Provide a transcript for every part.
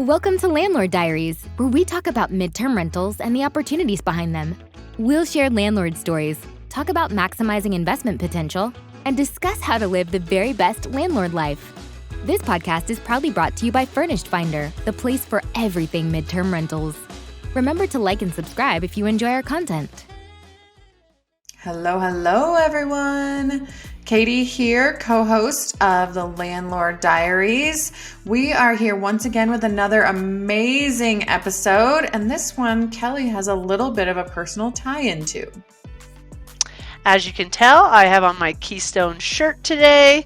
Welcome to Landlord Diaries, where we talk about midterm rentals and the opportunities behind them. We'll share landlord stories, talk about maximizing investment potential, and discuss how to live the very best landlord life. This podcast is proudly brought to you by Furnished Finder, the place for everything midterm rentals. Remember to like and subscribe if you enjoy our content. Hello, everyone. Katie here, co-host of the Landlord Diaries. We are here once again with another amazing episode, and this one Kelly has a little bit of a personal tie-in to. As you can tell, I have on my Keystone shirt today.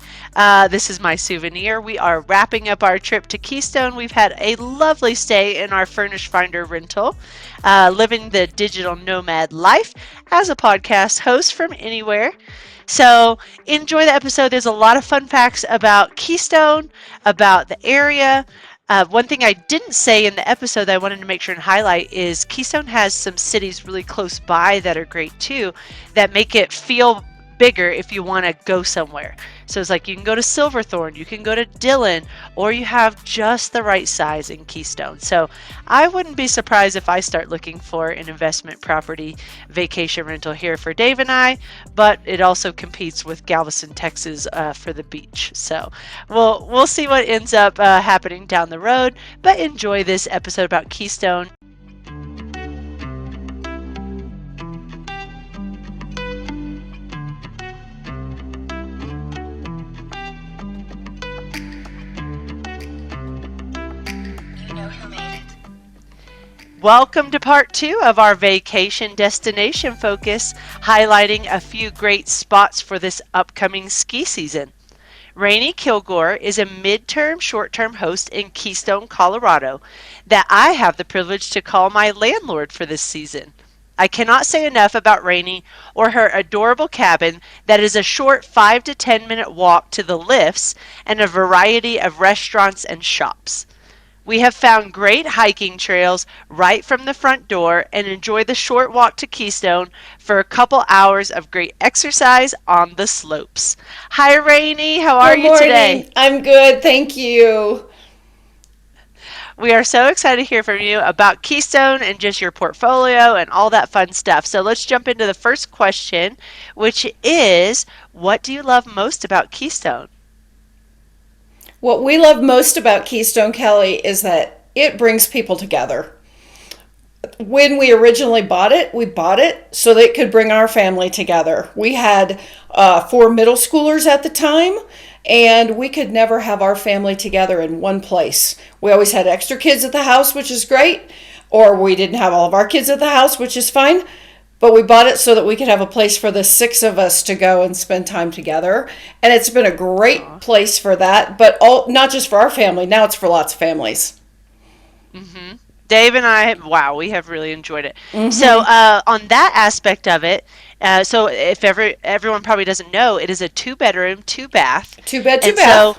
This is my souvenir. We are wrapping up our trip to Keystone. We've had a lovely stay in our Furnished Finder rental, living the digital nomad life as a podcast host from anywhere. So enjoy the episode. There's a lot of fun facts about Keystone, about the area. One thing I didn't say in the episode that I wanted to make sure and highlight is Keystone has some cities really close by that are great too, that make it feel bigger if you want to go somewhere. So it's like you can go to Silverthorne, you can go to Dillon, or you have just the right size in Keystone. So I wouldn't be surprised if I start looking for an investment property vacation rental here for Dave and I, but it also competes with Galveston, Texas for the beach. So we'll see what ends up happening down the road, but enjoy this episode about Keystone. Welcome to part 2 of our vacation destination focus, highlighting a few great spots for this upcoming ski season. Raney Kilgore is a midterm, short-term host in Keystone, Colorado, that I have the privilege to call my landlord for this season. I cannot say enough about Raney or her adorable cabin that is a short 5 to 10 minute walk to the lifts and a variety of restaurants and shops. We have found great hiking trails right from the front door and enjoy the short walk to Keystone for a couple hours of great exercise on the slopes. Hi, Raney. How are you today? I'm good. Thank you. We are so excited to hear from you about Keystone and just your portfolio and all that fun stuff. So let's jump into the first question, which is, what do you love most about Keystone? What we love most about Keystone, Kelly, is that it brings people together. When we originally bought it, we bought it so that it could bring our family together. We had 4 middle schoolers at the time, and we could never have our family together in one place. We always had extra kids at the house, which is great, or we didn't have all of our kids at the house, which is fine. But we bought it so that we could have a place for the 6 of us to go and spend time together. And it's been a great place for that, but not just for our family. Now it's for lots of families. Mm-hmm. Dave and I, wow, we have really enjoyed it. Mm-hmm. So on that aspect of it, so if everyone probably doesn't know, it is a 2-bedroom, 2-bath. 2-bed, 2-bath.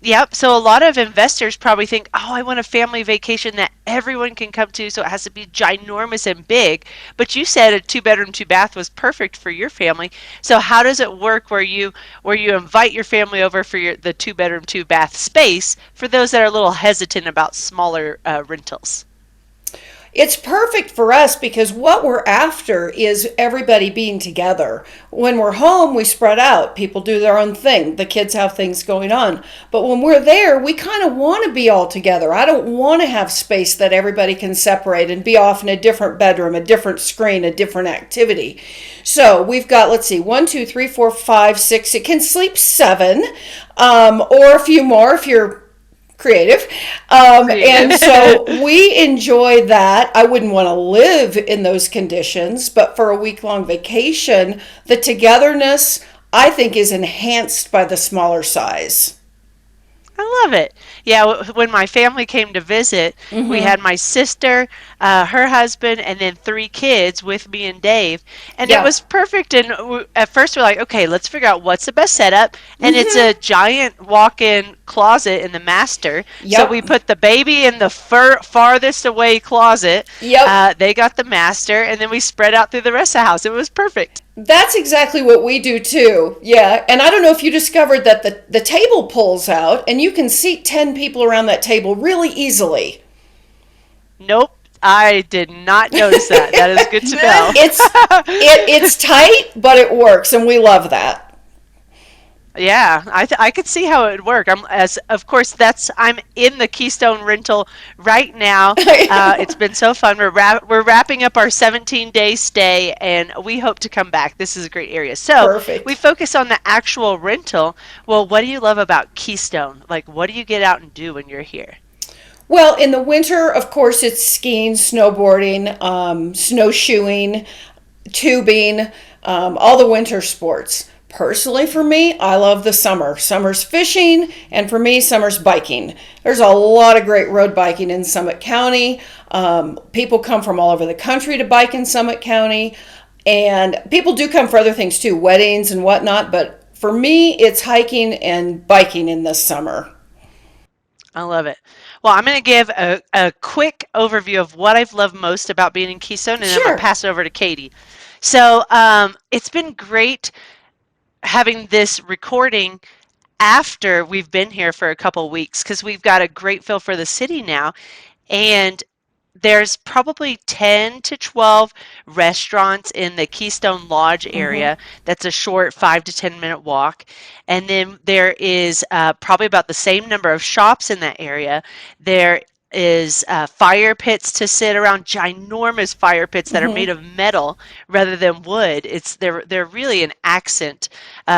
Yep. So a lot of investors probably think, oh, I want a family vacation that everyone can come to, so it has to be ginormous and big. But you said a 2-bedroom, 2-bath was perfect for your family. So how does it work where you invite your family over for the 2-bedroom, 2-bath space for those that are a little hesitant about smaller rentals? It's perfect for us because what we're after is everybody being together. When we're home, we spread out. People do their own thing. The kids have things going on. But when we're there, we kind of want to be all together. I don't want to have space that everybody can separate and be off in a different bedroom, a different screen, a different activity. So we've got, let's see, 1, 2, 3, 4, 5, 6. It can sleep 7 or a few more if you're creative. And so we enjoy that. I wouldn't want to live in those conditions, but for a week-long vacation, the togetherness, I think, is enhanced by the smaller size. I love it. Yeah, when my family came to visit, we had my sister, her husband, and then 3 kids with me and Dave. And it was perfect. And at first we're like, okay, let's figure out what's the best setup. And it's a giant walk-in closet in the master. So we put the baby in the farthest away closet. They got the master, and then we spread out through the rest of the house. It was perfect. That's exactly what we do too. Yeah. And I don't know if you discovered that the table pulls out and you can seat 10 people around that table really easily. Nope, I did not notice that. That is good to know. It's tight, but it works, and we love that. Yeah, I could see how it would work. Of course I'm in the Keystone rental right now. It's been so fun. We're wrapping up our 17-day stay, and we hope to come back. This is a great area. So Perfect. we focus on the actual rental. Well, what do you love about Keystone? Like, what do you get out and do when you're here? Well, in the winter, of course, it's skiing, snowboarding, snowshoeing, tubing, all the winter sports. Personally, for me, I love the summer. Summer's fishing, and for me, summer's biking. There's a lot of great road biking in Summit County. People come from all over the country to bike in Summit County, and people do come for other things too, weddings and whatnot, but for me, it's hiking and biking in the summer. I love it. Well, I'm going to give a quick overview of what I've loved most about being in Keystone, and then I'm going Sure. to pass it over to Katie. So it's been great having this recording after we've been here for a couple weeks because we've got a great feel for the city now. And there's probably 10 to 12 restaurants in the Keystone Lodge area. That's a short 5 to 10 minute walk. And then there is probably about the same number of shops in that area. There is fire pits to sit around, ginormous fire pits that are made of metal rather than wood. They're really an accent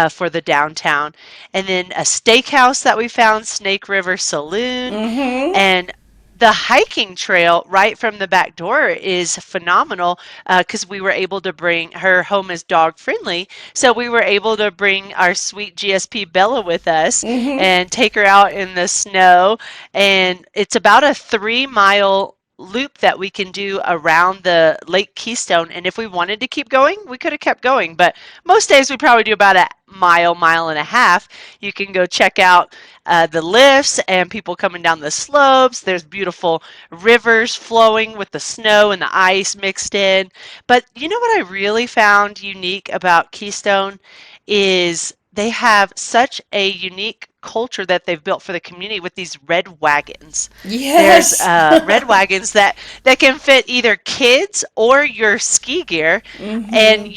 for the downtown. And then a steakhouse that we found, Snake River Saloon, and the hiking trail right from the back door is phenomenal because we were able to bring her home is dog friendly. So we were able to bring our sweet GSP Bella with us and take her out in the snow. And it's about a 3 mile loop that we can do around the Lake Keystone. And if we wanted to keep going, we could have kept going. But most days we probably do about a mile and a half. You can go check out the lifts and people coming down the slopes. There's beautiful rivers flowing with the snow and the ice mixed in. But you know what I really found unique about Keystone is they have such a unique culture that they've built for the community with these red wagons. Yes. There's red wagons that can fit either kids or your ski gear, and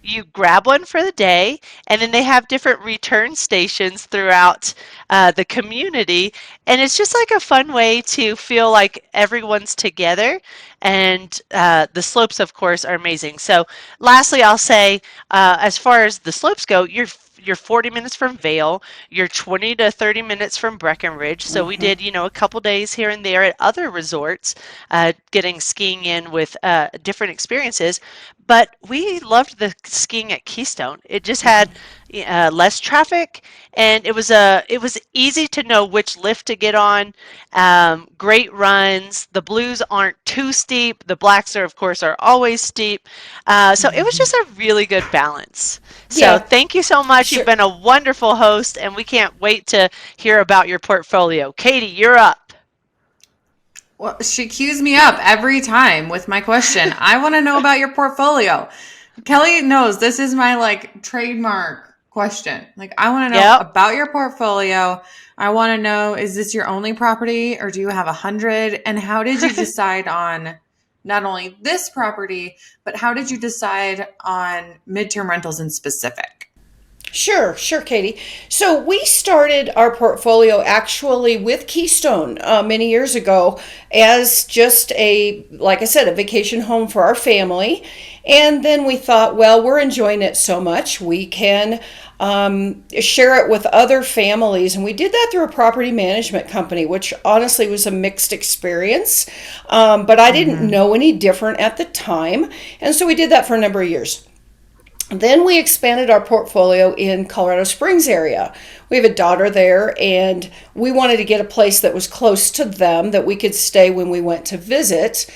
you grab one for the day, and then they have different return stations throughout the community, and it's just like a fun way to feel like everyone's together. And the slopes, of course, are amazing. So lastly, I'll say, as far as the slopes go, you're 40 minutes from Vail, you're 20 to 30 minutes from Breckenridge. So we did, a couple days here and there at other resorts, getting skiing in with different experiences. But we loved the skiing at Keystone. It just had less traffic, and it was easy to know which lift to get on. Great runs. The blues aren't too steep. The blacks of course, are always steep. So it was just a really good balance. So thank you so much. Sure. You've been a wonderful host, and we can't wait to hear about your portfolio. Katie, you're up. Well, she cues me up every time with my question. I want to know about your portfolio. Kelly knows this is my trademark question. I want to know about your portfolio. I want to know, is this your only property or do you have 100? And how did you decide on not only this property, but how did you decide on midterm rentals in specific? Sure, Katie. So we started our portfolio actually with Keystone many years ago as just like I said, a vacation home for our family. And then we thought, well, we're enjoying it so much, we can share it with other families. And we did that through a property management company, which honestly was a mixed experience. But I didn't know any different at the time. And so we did that for a number of years. Then we expanded our portfolio in Colorado Springs area. We have a daughter there, and we wanted to get a place that was close to them that we could stay when we went to visit.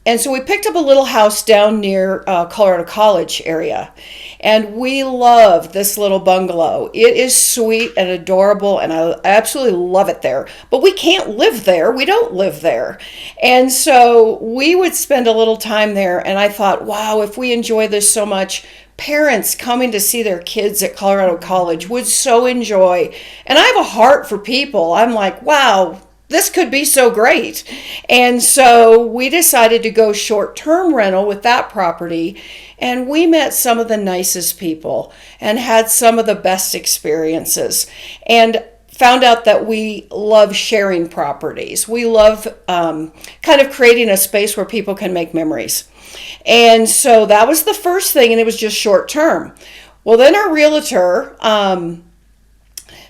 And so we picked up a little house down near Colorado College area. And we love this little bungalow. It is sweet and adorable, and I absolutely love it there. But we can't live there. We don't live there. And so we would spend a little time there, and I thought, wow, if we enjoy this so much, parents coming to see their kids at Colorado College would so enjoy. And I have a heart for people. I'm like, wow, this could be so great. And so we decided to go short-term rental with that property, and we met some of the nicest people and had some of the best experiences, and found out that we love sharing properties. We love kind of creating a space where people can make memories. And so that was the first thing, and it was just short-term. Well, then our realtor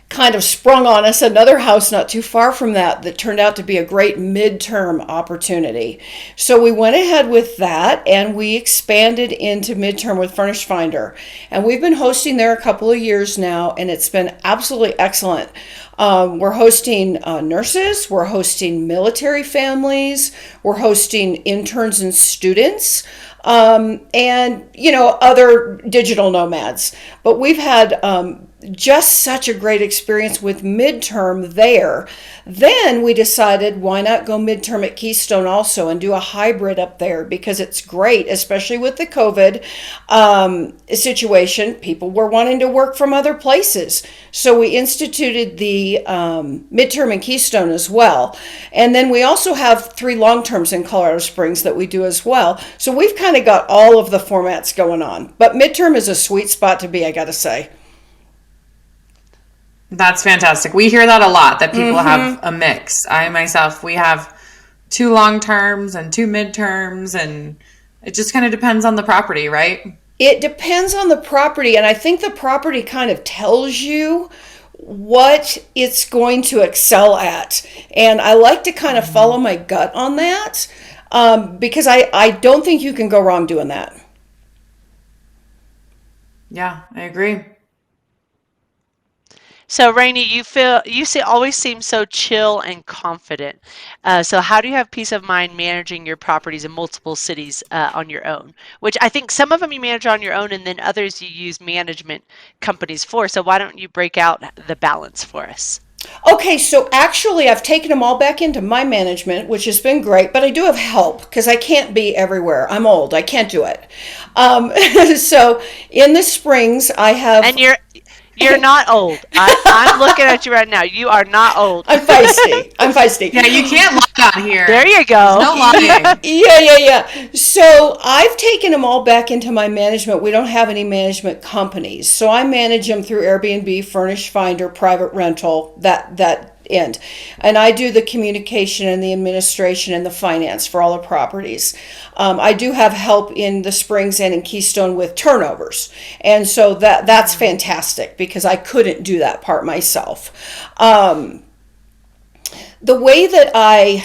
kind of sprung on us another house not too far from that turned out to be a great midterm opportunity. So we went ahead with that, and we expanded into midterm with Furnish Finder. And we've been hosting there a couple of years now, and it's been absolutely excellent. We're hosting nurses, we're hosting military families, we're hosting interns and students, and, other digital nomads. But we've had just such a great experience with midterm there. Then we decided, why not go midterm at Keystone also and do a hybrid up there, because it's great, especially with the COVID situation. People were wanting to work from other places. So we instituted the midterm in Keystone as well. And then we also have 3 long-terms in Colorado Springs that we do as well. So we've kind of got all of the formats going on. But midterm is a sweet spot to be, I got to say. That's fantastic. We hear that a lot, that people have a mix. I myself, we have 2 long terms and 2 midterms, and it just kind of depends on the property, right? It depends on the property, and I think the property kind of tells you what it's going to excel at. And I like to kind of follow my gut on that, because I don't think you can go wrong doing that. Yeah, I agree. So, Raney, always seem so chill and confident. So how do you have peace of mind managing your properties in multiple cities on your own? Which I think some of them you manage on your own, and then others you use management companies for. So why don't you break out the balance for us? Okay, so actually I've taken them all back into my management, which has been great, but I do have help because I can't be everywhere. I'm old. I can't do it. So in the Springs, I have... And you're not old. I'm looking at you right now. You are not old. I'm feisty. Yeah, you can't lie on here. There you go. No lying. Yeah. So I've taken them all back into my management. We don't have any management companies. So I manage them through Airbnb, Furnish Finder, private rental, that end. And I do the communication and the administration and the finance for all the properties. I do have help in the Springs and in Keystone with turnovers. And so that's fantastic because I couldn't do that part myself. The way that I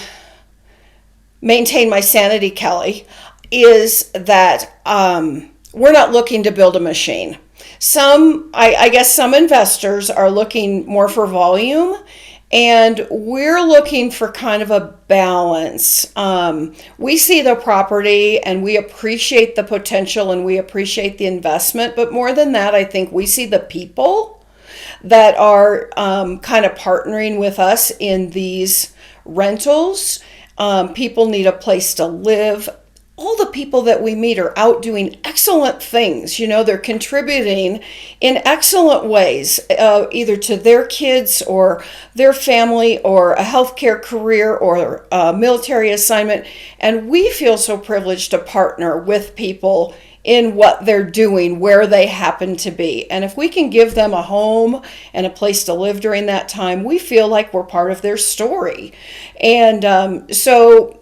maintain my sanity, Kelly, is that we're not looking to build a machine. I guess some investors are looking more for volume, and we're looking for kind of a balance. We see the property and we appreciate the potential and we appreciate the investment. But more than that, I think we see the people that are kind of partnering with us in these rentals. People need a place to live. All the people that we meet are out doing excellent things. They're contributing in excellent ways, either to their kids or their family or a healthcare career or a military assignment. And we feel so privileged to partner with people in what they're doing, where they happen to be. And if we can give them a home and a place to live during that time, we feel like we're part of their story. And so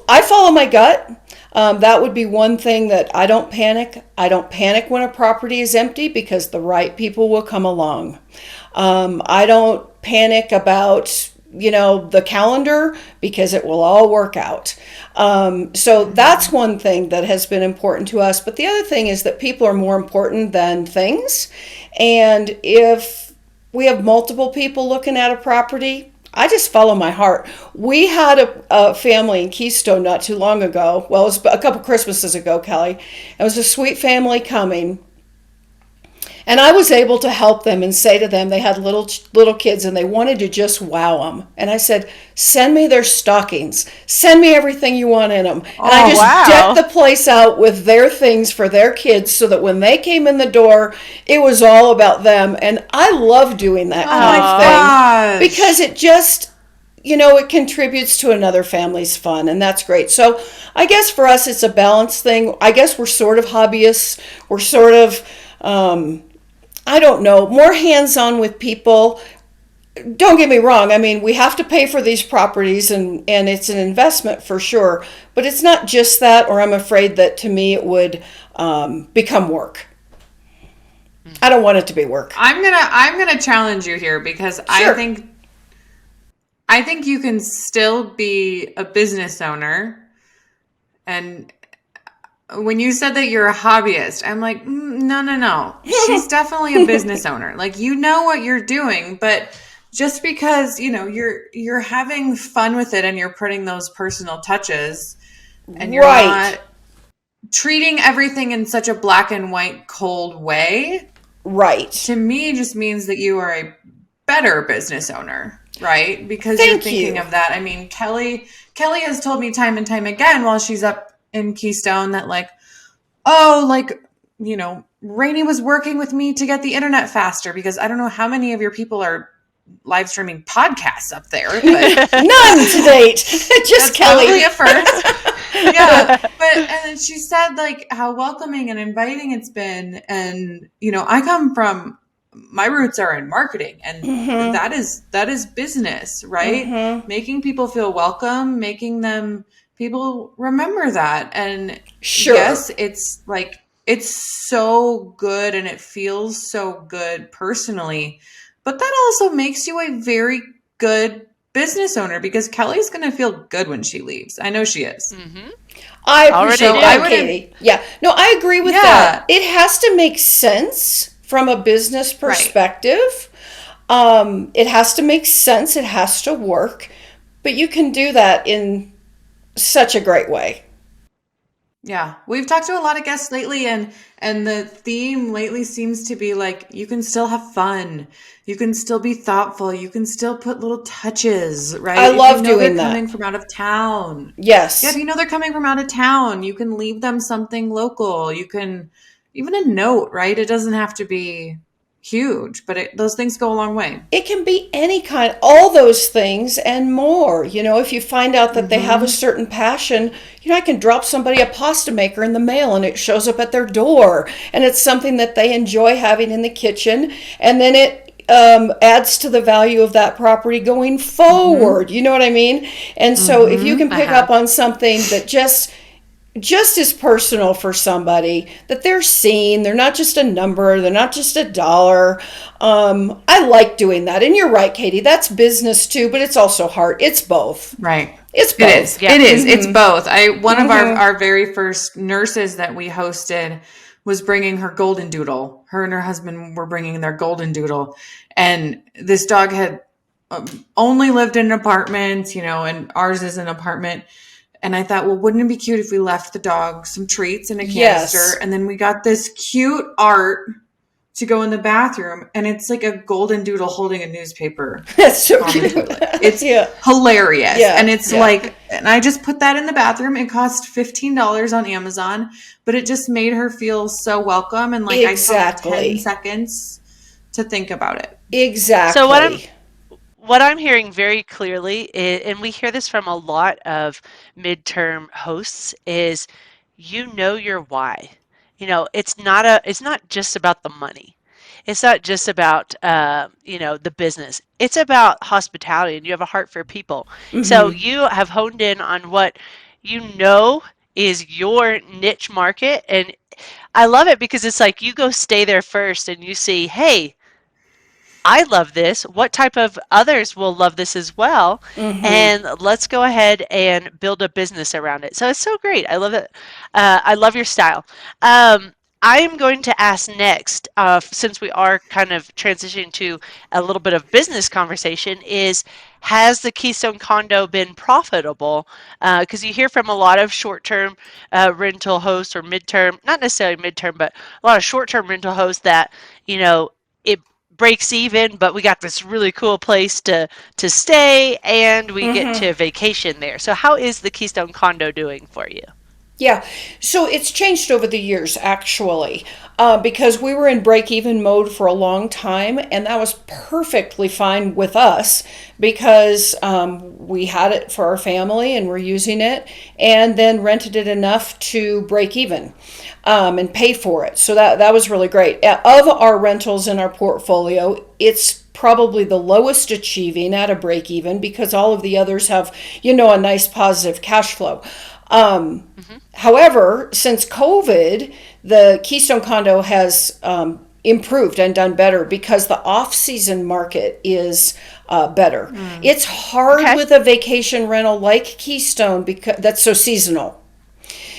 I follow my gut. That would be one thing that I don't panic. I don't panic when a property is empty because the right people will come along. I don't panic about, the calendar because it will all work out. So that's one thing that has been important to us. But the other thing is that people are more important than things. And if we have multiple people looking at a property, I just follow my heart. We had a family in Keystone not too long ago. Well, it was a couple Christmases ago, Kelly. It was a sweet family coming. And I was able to help them and say to them, they had little kids and they wanted to just wow them. And I said, send me their stockings. Send me everything you want in them. And I just decked the place out with their things for their kids so that when they came in the door, it was all about them. And I love doing that kind of thing because it just, it contributes to another family's fun, and that's great. So I guess for us, it's a balance thing. I guess we're sort of hobbyists. We're sort of, I don't know, more hands-on with people. Don't get me wrong. I mean, we have to pay for these properties and it's an investment for sure. But it's not just that, or I'm afraid that to me it would become work. I don't want it to be work. I'm gonna challenge you here because sure. I think you can still be a business owner. And when you said that you're a hobbyist, I'm like, no. She's definitely a business owner. Like, you know what you're doing, but just because, you're having fun with it and you're putting those personal touches and you're not treating everything in such a black and white, cold way. Right. To me, just means that you are a better business owner, right? Because you're thinking of that. I mean, Kelly has told me time and time again while she's up in Keystone that Raney was working with me to get the internet faster because I don't know how many of your people are live streaming podcasts up there, but none to date. Just Kelly. Probably a first. Yeah, and she said how welcoming and inviting it's been, and I come from, my roots are in marketing, and that is business, right? Making people feel welcome, making them. People remember that. And yes, it's so good and it feels so good personally, but that also makes you a very good business owner because Kelly's going to feel good when she leaves. I know she is. Mm-hmm. I appreciate that, Katie. Yeah. No, I agree with that. It has to make sense from a business perspective. Right. It has to make sense. It has to work, but you can do that in such a great way. Yeah. We've talked to a lot of guests lately and the theme lately seems to be you can still have fun. You can still be thoughtful. You can still put little touches, right? I love doing that. They're coming from out of town. Yes. Yeah, if they're coming from out of town, you can leave them something local. You can, even a note, right? It doesn't have to be huge, but those things go a long way. It can be any kind, all those things and more. If you find out that they have a certain passion, I can drop somebody a pasta maker in the mail and it shows up at their door and it's something that they enjoy having in the kitchen, and then it adds to the value of that property going forward. You know what I mean? And so if you can pick up on something that just is personal for somebody, that they're seen, they're not just a number, they're not just a dollar. I like doing that. And you're right, Katie, that's business too, but it's also heart. It's both. Right. It's both. It is. Yeah. It is. It's both. One of our very first nurses that we hosted was bringing her golden doodle. Her and her husband were bringing their golden doodle. And this dog had only lived in an apartment, and ours is an apartment. And I thought, well, wouldn't it be cute if we left the dog some treats in a canister? Yes. And then we got this cute art to go in the bathroom. And it's like a golden doodle holding a newspaper. That's so cute. It's hilarious. Yeah. And it's and I just put that in the bathroom. It cost $15 on Amazon, but it just made her feel so welcome. And I took 10 seconds to think about it. Exactly. So what I'm hearing very clearly is, and we hear this from a lot of midterm hosts, is your why. It's not just about the money. It's not just about the business. It's about hospitality, and you have a heart for people. So you have honed in on what is your niche market, and I love it because it's you go stay there first and you see, hey, I love this. What type of others will love this as well? And let's go ahead and build a business around it. So it's so great. I love it. I love your style. I'm going to ask next, since we are kind of transitioning to a little bit of business conversation, is has the Keystone condo been profitable? Because you hear from a lot of short-term rental hosts or midterm, not necessarily midterm, but a lot of short-term rental hosts that, it breaks even, but we got this really cool place to stay and we get to vacation there. So how is the Keystone condo doing for you? Yeah, so it's changed over the years actually, because we were in break even mode for a long time, and that was perfectly fine with us because we had it for our family and we're using it, and then rented it enough to break even and pay for it. So that was really great. Of our rentals in our portfolio, it's probably the lowest achieving at a break even because all of the others have, a nice positive cash flow. However, since COVID, the Keystone condo has improved and done better because the off-season market is better. It's hard with a vacation rental like Keystone because that's so seasonal.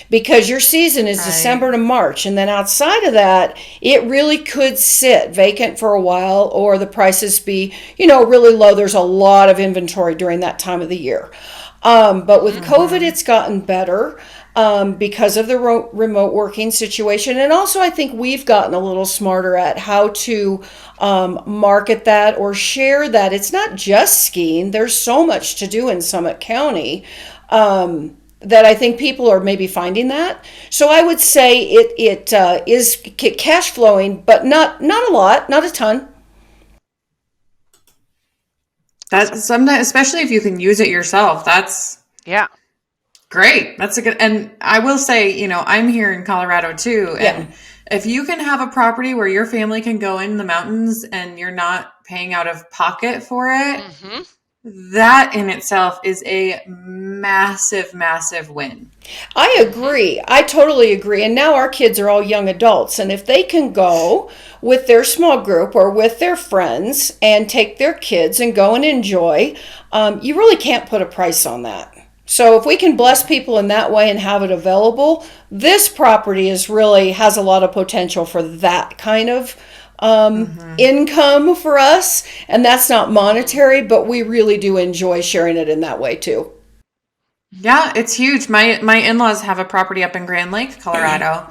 Because your season is December to March, and then outside of that, it really could sit vacant for a while, or the prices be, really low. There's a lot of inventory during that time of the year. But with COVID, it's gotten better because of the remote working situation. And also, I think we've gotten a little smarter at how to market that or share that. It's not just skiing. There's so much to do in Summit County that I think people are maybe finding that. So I would say it is cash flowing, but not a lot, not a ton. That's sometimes, especially if you can use it yourself, that's great. That's a good, and I will say, I'm here in Colorado too. And if you can have a property where your family can go in the mountains and you're not paying out of pocket for it, that in itself is a massive, massive win. I agree. I totally agree. And now our kids are all young adults. And if they can go with their small group or with their friends and take their kids and go and enjoy, you really can't put a price on that. So if we can bless people in that way and have it available, this property has a lot of potential for that kind of income for us. And that's not monetary, but we really do enjoy sharing it in that way too. Yeah, it's huge. My in-laws have a property up in Grand Lake, Colorado.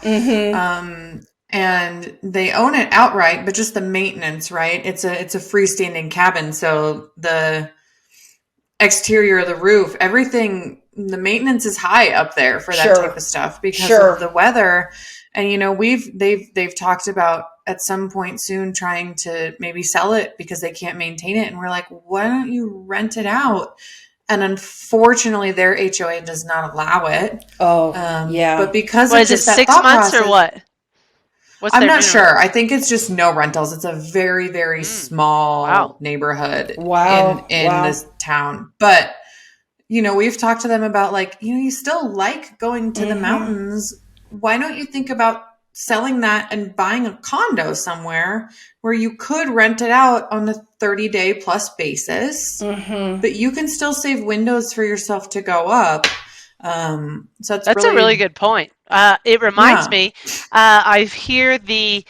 And they own it outright, but just the maintenance, right? It's a freestanding cabin. So the exterior of the roof, everything, the maintenance is high up there for that type of stuff because of the weather. And, they've talked about at some point soon trying to maybe sell it because they can't maintain it. And we're like, why don't you rent it out? And unfortunately, their HOA does not allow it. But because of just that 6 months process, or what? I'm not sure. I think it's just no rentals. It's a very, very small neighborhood in this town. But, we've talked to them about you still like going to the mountains. Why don't you think about selling that and buying a condo somewhere where you could rent it out on a 30-day plus basis, but you can still save windows for yourself to go up. So that's a really good point. It reminds me, I hear the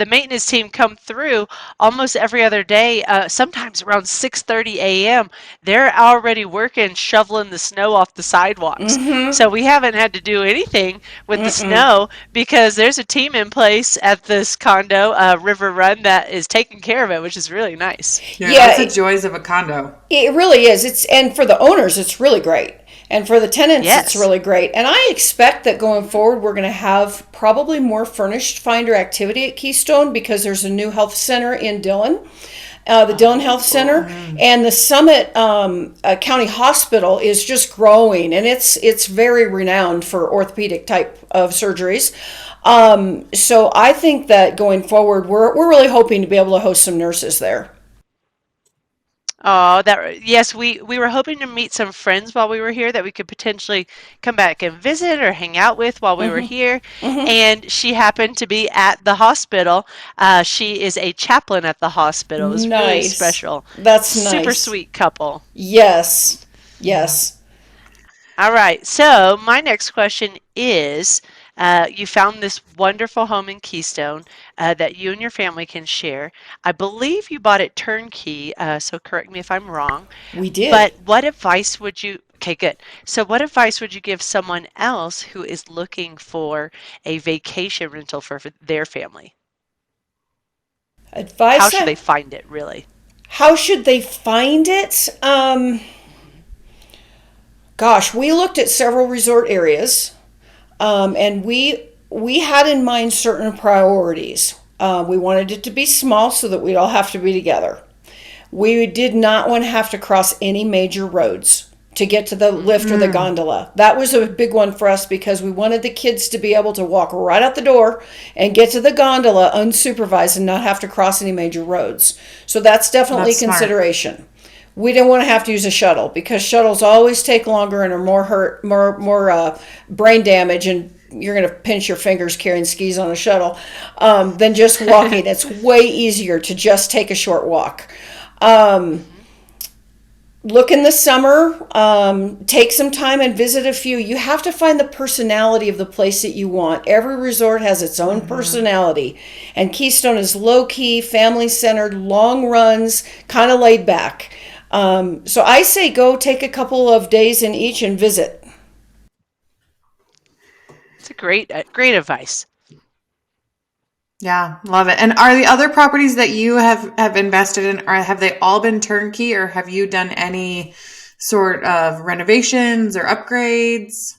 maintenance team come through almost every other day, sometimes around 6:30 a.m. They're already working, shoveling the snow off the sidewalks. So we haven't had to do anything with the snow because there's a team in place at this condo, River Run, that is taking care of it, which is really nice. Yeah, that's the joys of a condo. It really is. And for the owners, it's really great. And for the tenants, it's really great. And I expect that going forward, we're going to have probably more furnished finder activity at Keystone because there's a new health center in Dillon, the Dillon Health Center. And the Summit County Hospital is just growing. And it's very renowned for orthopedic type of surgeries. So I think that going forward, we're really hoping to be able to host some nurses there. Oh, yes, we were hoping to meet some friends while we were here that we could potentially come back and visit or hang out with while we were here. And she happened to be at the hospital. She is a chaplain at the hospital. It was really special. That's nice. Super sweet couple. Yes. All right. So my next question is, You found this wonderful home in Keystone that you and your family can share. I believe you bought it turnkey, so correct me if I'm wrong. We did. But what advice would you, okay, good. So what advice would you give someone else who is looking for a vacation rental for their family? Advice? How should they find it, really? How should they find it? Gosh, we looked at several resort areas, and we had in mind certain priorities. We wanted it to be small so that we'd all have to be together. We did not want to have to cross any major roads to get to the lift or the gondola. That was a big one for us because we wanted the kids to be able to walk right out the door and get to the gondola unsupervised and not have to cross any major roads. So that's definitely a consideration. We didn't want to have to use a shuttle because shuttles always take longer and are more brain damage, and you're going to pinch your fingers carrying skis on a shuttle than just walking. It's way easier to just take a short walk. Look in the summer, take some time and visit a few. You have to find the personality of the place that you want. Every resort has its own personality, and Keystone is low-key, family-centered, long runs, kind of laid back. So I say go take a couple of days in each and visit. It's a great advice. Yeah, love it. And are the other properties that you have invested in, or have they all been turnkey, or have you done any sort of renovations or upgrades?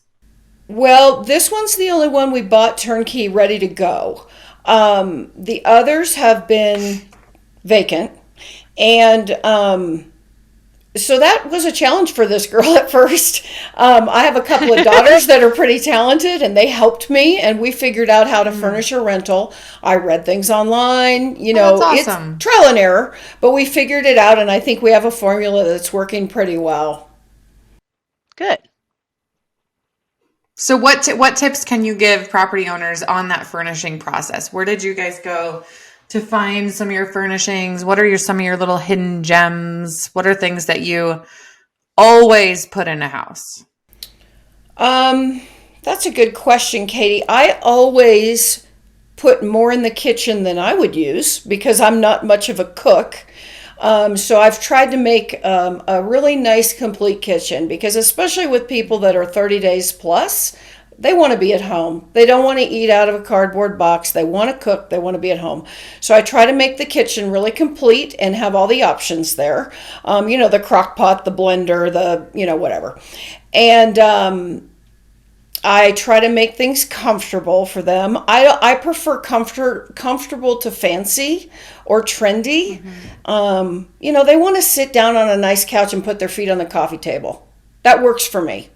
Well, this one's the only one we bought turnkey ready to go. The others have been vacant, and so that was a challenge for this girl at first. I have a couple of daughters that are pretty talented, and they helped me, and we figured out how to furnish a rental. I read things online, that's awesome. It's trial and error, but we figured it out, and I think we have a formula that's working pretty well. Good. So what tips can you give property owners on that furnishing process? Where did you guys go to find some of your furnishings? What are some of your little hidden gems? What are things that you always put in a house? That's a good question, Katie. I always put more in the kitchen than I would use because I'm not much of a cook. So I've tried to make a really nice complete kitchen because especially with people that are 30 days plus, they want to be at home. They don't want to eat out of a cardboard box. They want to cook. They want to be at home. So I try to make the kitchen really complete and have all the options there. The crock pot, the blender, whatever. And I try to make things comfortable for them. I prefer comfortable to fancy or trendy. They want to sit down on a nice couch and put their feet on the coffee table. That works for me.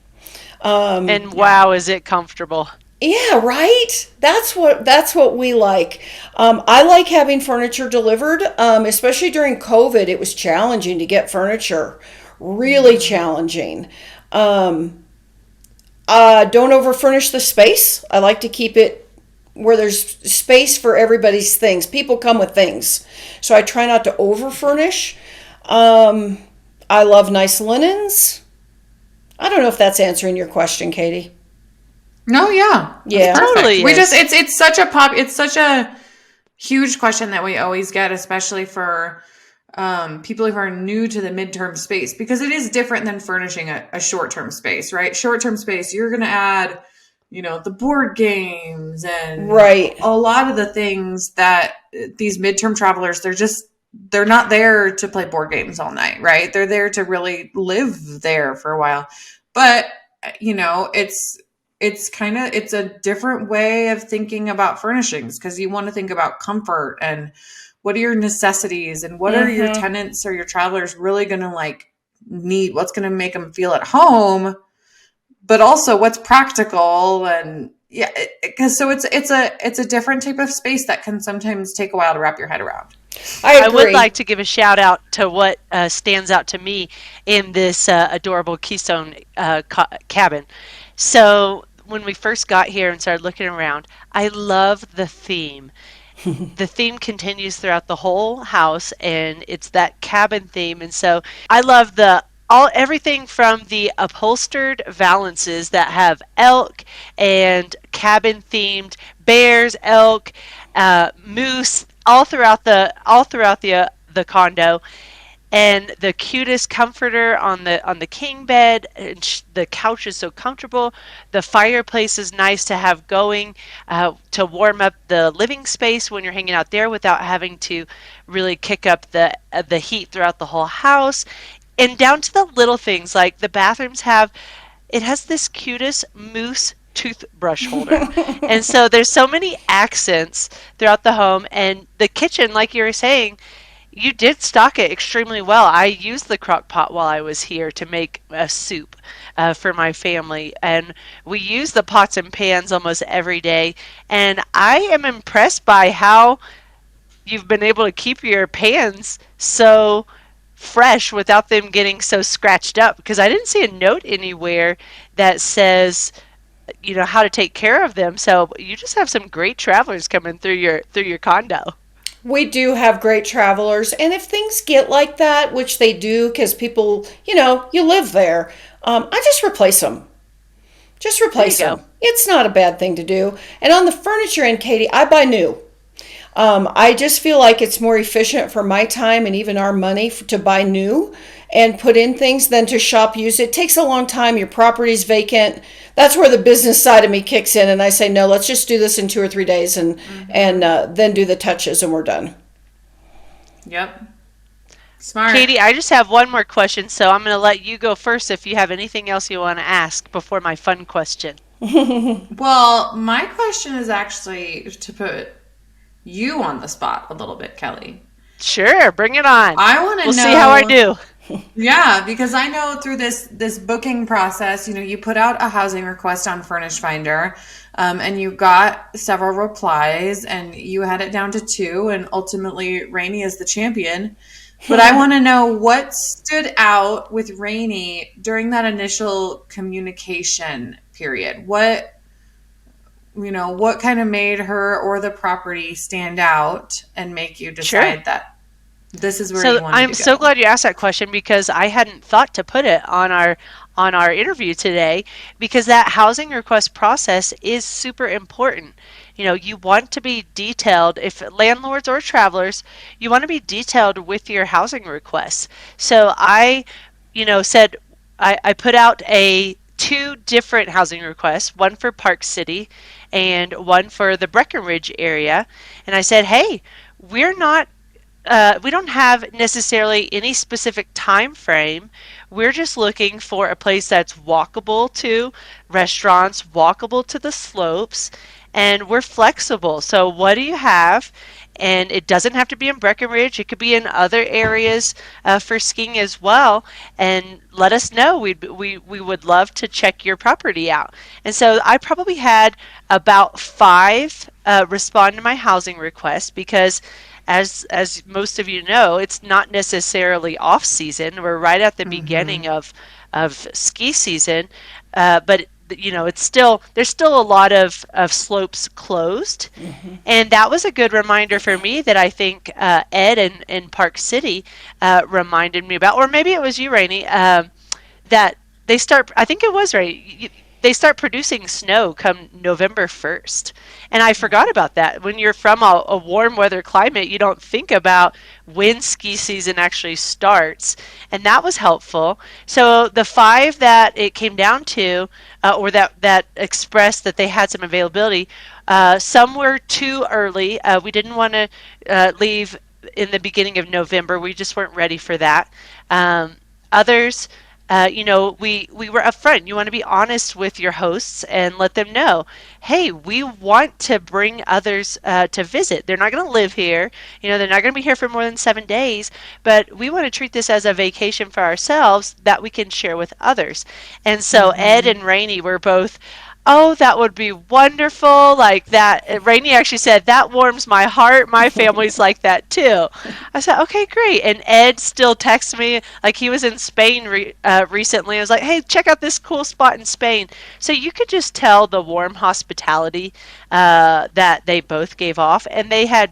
And wow, is it comfortable? Yeah, right? That's what we like. I like having furniture delivered, especially during COVID. It was challenging to get furniture, really challenging. Don't overfurnish the space. I like to keep it where there's space for everybody's things. People come with things, so I try not to overfurnish. I love nice linens. I don't know if that's answering your question, Katie. No, yeah. Yeah. Totally. It's such a huge question that we always get, especially for people who are new to the midterm space, because it is different than furnishing a short-term space, right? Short-term space, you're going to add, the board games and right. a lot of the things that these midterm travelers, they're not there to play board games all night, right? They're there to really live there for a while. But, it's a different way of thinking about furnishings because you want to think about comfort and what are your necessities and what are your tenants or your travelers really going to need, what's going to make them feel at home, but also what's practical. And so it's a different type of space that can sometimes take a while to wrap your head around. I would like to give a shout out to what stands out to me in this adorable Keystone cabin. So when we first got here and started looking around, I love the theme. The theme continues throughout the whole house, and it's that cabin theme. And so I love the everything from the upholstered valances that have elk and cabin themed bears, elk, moose, all throughout the condo, and the cutest comforter on the king bed. And the couch is so comfortable. The fireplace is nice to have going to warm up the living space when you're hanging out there without having to really kick up the heat throughout the whole house. And down to the little things, like the bathrooms it has this cutest moose toothbrush holder. And so there's so many accents throughout the home. And the kitchen, like you were saying, you did stock it extremely well. I used the crock pot while I was here to make a soup for my family, and we use the pots and pans almost every day. And I am impressed by how you've been able to keep your pans so fresh without them getting so scratched up, because I didn't see a note anywhere that says how to take care of them. So you just have some great travelers coming through your condo. We do have great travelers, and if things get like that, which they do, because people, you live there, I just replace them. Just replace them. It's not a bad thing to do. And on the furniture end, Katie, I buy new. I just feel like it's more efficient for my time and even our money to buy new and put in things than to shop used. It takes a long time. Your property's vacant. That's where the business side of me kicks in, and I say, no, let's just do this in 2 or 3 days and then do the touches, and we're done. Yep. Smart. Katie, I just have one more question, so I'm going to let you go first if you have anything else you want to ask before my fun question. Well, my question is actually to put you on the spot a little bit, Kelly. Sure, bring it on. I want to know. We'll see how I do. Yeah, because I know through this booking process, you put out a housing request on Furnish Finder, and you got several replies, and you had it down to 2, and ultimately Raney is the champion. But I want to know what stood out with Raney during that initial communication period. What kind of made her or the property stand out and make you decide that this is where you want to go? I'm so glad you asked that question, because I hadn't thought to put it on our interview today, because that housing request process is super important. You want to be detailed. If landlords or travelers, you want to be detailed with your housing requests. So I said I put out 2 different housing requests, one for Park City and one for the Breckenridge area. And I said, hey, we don't have necessarily any specific time frame. We're just looking for a place that's walkable to restaurants, walkable to the slopes, and we're flexible. So what do you have? And it doesn't have to be in Breckenridge. It could be in other areas for skiing as well. And let us know. We would love to check your property out. And so I probably had about 5 respond to my housing request, because as most of you know, it's not necessarily off season. We're right at the beginning of ski season, but there's still a lot of slopes closed. And that was a good reminder for me that I think Ed in Park City reminded me about, or maybe it was you, Raney, that they start. I think it was Raney. They start producing snow come November 1st. And I forgot about that. When you're from a warm weather climate, you don't think about when ski season actually starts. And that was helpful. So the 5 that it came down to, or that expressed that they had some availability, some were too early. We didn't want to leave in the beginning of November. We just weren't ready for that. Others, we were upfront. You want to be honest with your hosts and let them know, hey, we want to bring others to visit. They're not going to live here. They're not going to be here for more than 7 days, but we want to treat this as a vacation for ourselves that we can share with others. And so Ed and Raney were both, oh, that would be wonderful. Like that. Raney actually said, that warms my heart. My family's like that too. I said, okay, great. And Ed still texts me, like he was in Spain recently. I was like, hey, check out this cool spot in Spain. So you could just tell the warm hospitality that they both gave off. And they had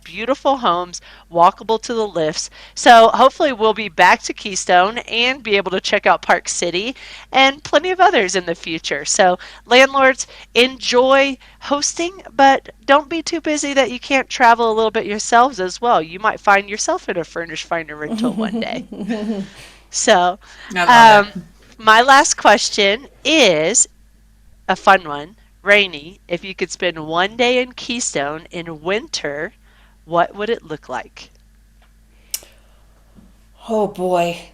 beautiful homes, walkable to the lifts. So hopefully we'll be back to Keystone and be able to check out Park City and plenty of others in the future. So landlords, enjoy hosting, but don't be too busy that you can't travel a little bit yourselves as well. You might find yourself in a Furnish Finder rental one day. So I love it. my last question is a fun one. Raney, if you could spend one day in Keystone in winter, what would it look like? Oh boy.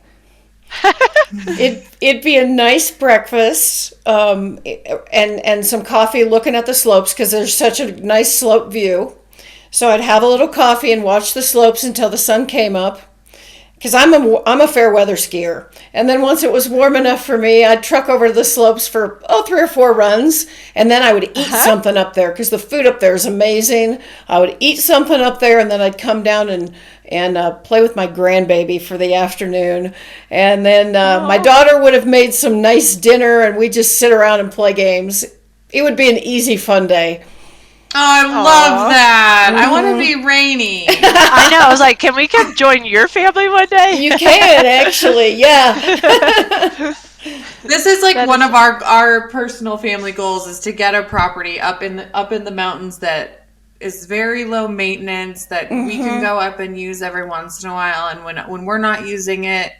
It'd be a nice breakfast, and some coffee looking at the slopes because there's such a nice slope view. So I'd have a little coffee and watch the slopes until the sun came up. Because I'm a fair weather skier, and then once it was warm enough for me, I'd truck over to the slopes for 3 or 4 runs, and then I would eat something up there because the food up there is amazing. I would eat something up there, and then I'd come down and play with my grandbaby for the afternoon, and then my daughter would have made some nice dinner, and we'd just sit around and play games. It would be an easy, fun day. Oh, I love that. I want to be Raney. I know. I was like, can we come join your family one day? You can, actually, yeah. This is like one of our personal family goals is to get a property up in the mountains that is very low maintenance that we can go up and use every once in a while. And when we're not using it,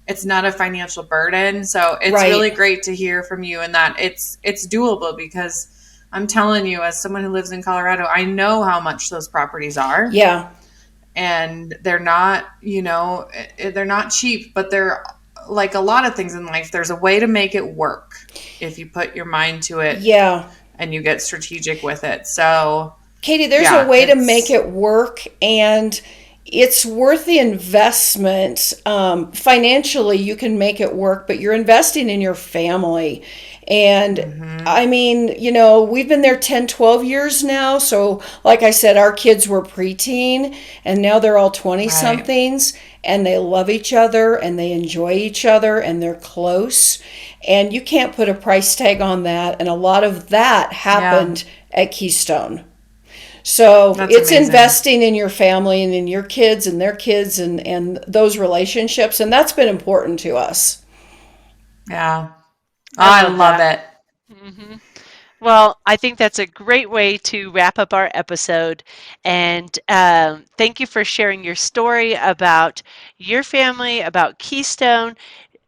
it's not a financial burden. So it's really great to hear from you and that it's doable because I'm telling you, as someone who lives in Colorado, I know how much those properties are. Yeah. And they're not, they're not cheap, but they're like a lot of things in life. There's a way to make it work if you put your mind to it. Yeah. And you get strategic with it. So, Katie, there's a way to make it work, and it's worth the investment. Financially, you can make it work, but you're investing in your family. And I mean, we've been there 10, 12 years now. So like I said, our kids were preteen and now they're all 20 somethings and they love each other and they enjoy each other and they're close. And you can't put a price tag on that. And a lot of that happened at Keystone. So it's amazing. Investing in your family and in your kids and their kids and those relationships. And that's been important to us. Yeah. I love it. Mm-hmm. Well, I think that's a great way to wrap up our episode. And thank you for sharing your story about your family, about Keystone.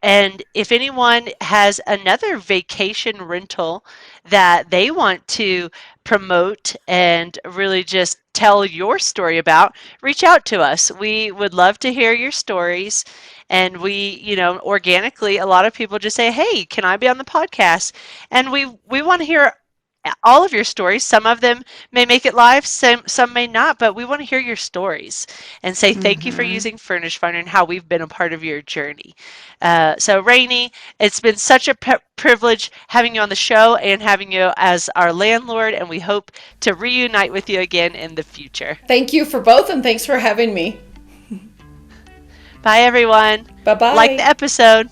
And if anyone has another vacation rental that they want to promote and really just tell your story about, reach out to us. We would love to hear your stories. And we, organically, a lot of people just say, hey, can I be on the podcast? And we want to hear all of your stories. Some of them may make it live, some may not, but we want to hear your stories and say thank you for using Furnish Finder and how we've been a part of your journey. So Raney, it's been such a privilege having you on the show and having you as our landlord, and we hope to reunite with you again in the future. Thank you for both, and thanks for having me. Bye, everyone. Bye-bye. Like the episode.